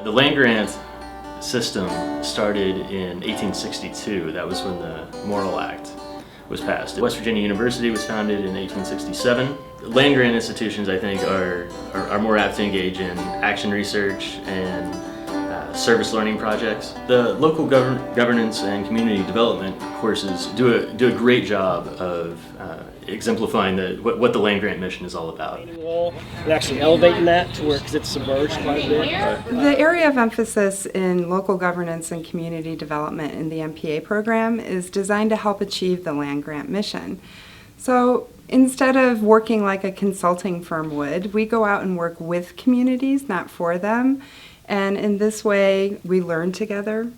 The land grant system started in 1862. That was when the Morrill Act was passed. West Virginia University was founded in 1867. Land grant institutions, I think, are more apt to engage in action research and service learning projects. The local governance and community development courses do a great job of exemplifying what the land grant mission is all about. And actually elevating that to where, because it's submerged quite a bit. The area of emphasis in local governance and community development in the MPA program is designed to help achieve the land grant mission. So instead of working like a consulting firm would, we go out and work with communities, not for them. And in this way, we learn together,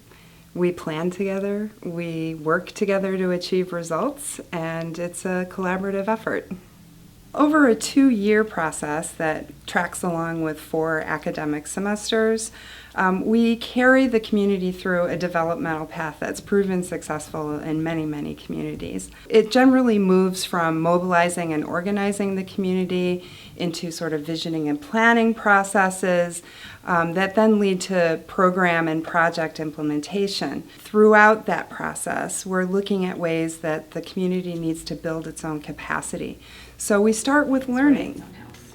we plan together, we work together to achieve results, and it's a collaborative effort. Over a 2-year process that tracks along with 4 academic semesters, we carry the community through a developmental path that's proven successful in many, many communities. It generally moves from mobilizing and organizing the community into sort of visioning and planning processes that then lead to program and project implementation. Throughout that process, we're looking at ways that the community needs to build its own capacity. So we start with learning.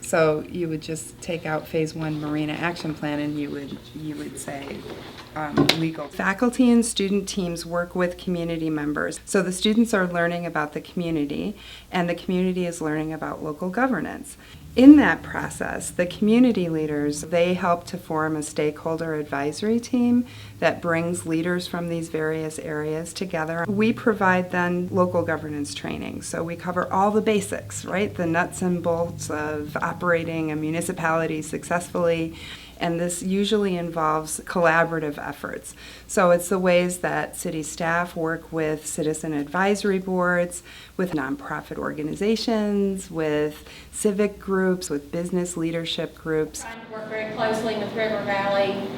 So you would just take out Phase 1 Marina Action Plan and you would say legal. Faculty and student teams work with community members. So the students are learning about the community and the community is learning about local governance. In that process, the community leaders, they help to form a stakeholder advisory team that brings leaders from these various areas together. We provide then local governance training. So we cover all the basics, right? The nuts and bolts of operating a municipality successfully. And this usually involves collaborative efforts. So it's the ways that city staff work with citizen advisory boards, with nonprofit organizations, with civic groups, with business leadership groups. Trying to work very closely with River Valley,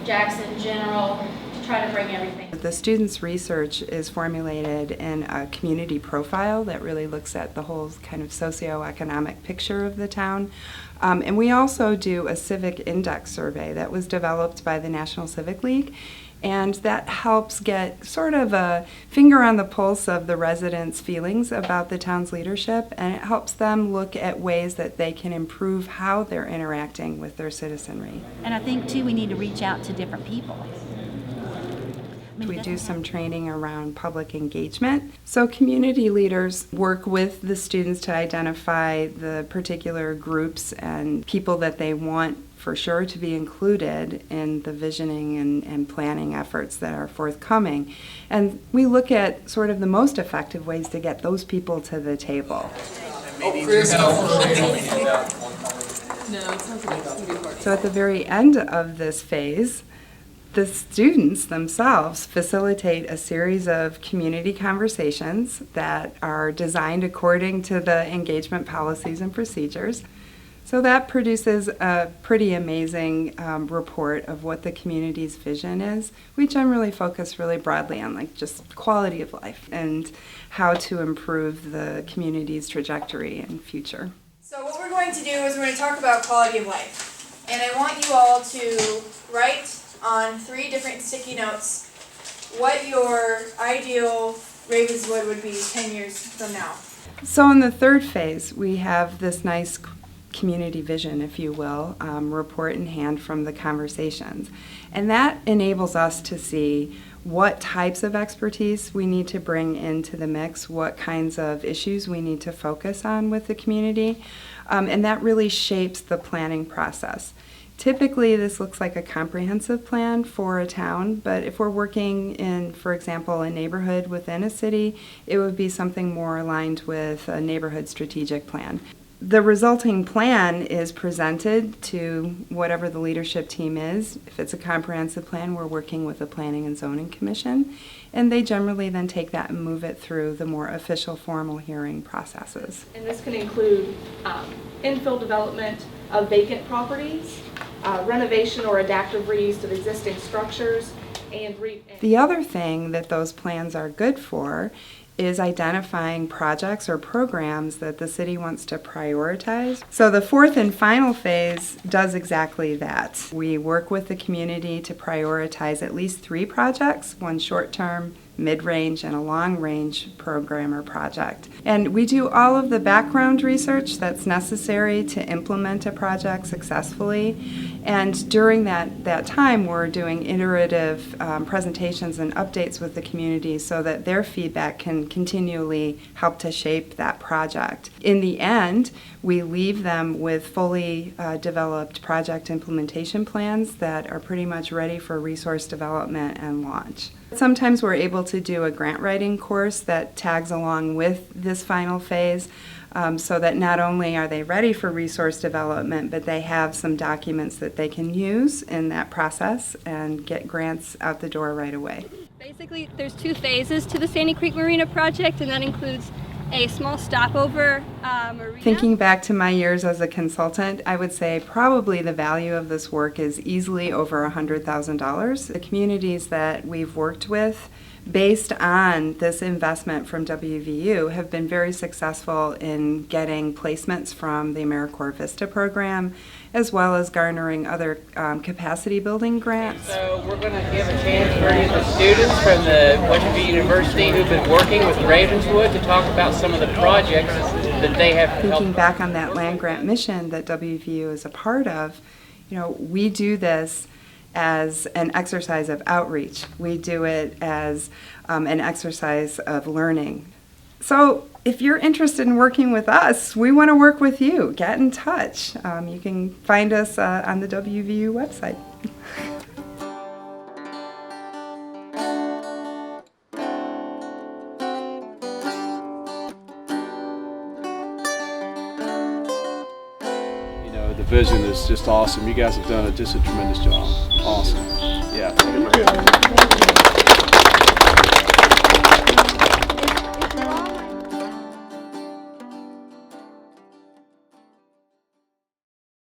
Jackson General, to try to bring everything. The students' research is formulated in a community profile that really looks at the whole kind of socioeconomic picture of the town. And we also do a civic index survey that was developed by the National Civic League, and that helps get sort of a finger on the pulse of the residents' feelings about the town's leadership, and it helps them look at ways that they can improve how they're interacting with their citizenry. And I think, too, we need to reach out to different people. We do some training around public engagement. So community leaders work with the students to identify the particular groups and people that they want for sure to be included in the visioning and planning efforts that are forthcoming. And we look at sort of the most effective ways to get those people to the table. So at the very end of this phase, the students themselves facilitate a series of community conversations that are designed according to the engagement policies and procedures. So that produces a pretty amazing report of what the community's vision is. We generally focus really broadly on like just quality of life and how to improve the community's trajectory and future. So what we're going to do is we're going to talk about quality of life. And I want you all to write on 3 different sticky notes what your ideal Ravenswood would be 10 years from now. So in the third phase, we have this nice community vision, if you will, report in hand from the conversations. And that enables us to see what types of expertise we need to bring into the mix, what kinds of issues we need to focus on with the community, and that really shapes the planning process. Typically, this looks like a comprehensive plan for a town, but if we're working in, for example, a neighborhood within a city, it would be something more aligned with a neighborhood strategic plan. The resulting plan is presented to whatever the leadership team is. If it's a comprehensive plan, we're working with the Planning and Zoning Commission, and they generally then take that and move it through the more official formal hearing processes. And this can include infill development of vacant properties, renovation or adaptive reuse of existing structures, and the other thing that those plans are good for is identifying projects or programs that the city wants to prioritize. So the fourth and final phase does exactly that. We work with the community to prioritize at least 3 projects, one short-term, mid-range, and a long-range program or project. And we do all of the background research that's necessary to implement a project successfully. And during that time, we're doing iterative presentations and updates with the community so that their feedback can continually help to shape that project. In the end, we leave them with fully developed project implementation plans that are pretty much ready for resource development and launch. Sometimes we're able to do a grant writing course that tags along with this final phase so that not only are they ready for resource development, but they have some documents that they can use in that process and get grants out the door right away. Basically, there's 2 phases to the Sandy Creek Marina project, and that includes a small stopover marina. Thinking back to my years as a consultant, I would say probably the value of this work is easily over $100,000. The communities that we've worked with based on this investment from WVU have been very successful in getting placements from the AmeriCorps Vista program, as well as garnering other capacity building grants. So we're going to give a chance for any of the students from the Western University who've been working with Ravenswood to talk about some of the projects that they have helped. Thinking back on that land grant mission that WVU is a part of, we do this as an exercise of outreach. We do it as an exercise of learning. So if you're interested in working with us, we want to work with you. Get in touch. You can find us on the WVU website. The vision is just awesome. You guys have done just a tremendous job. Awesome. Yeah.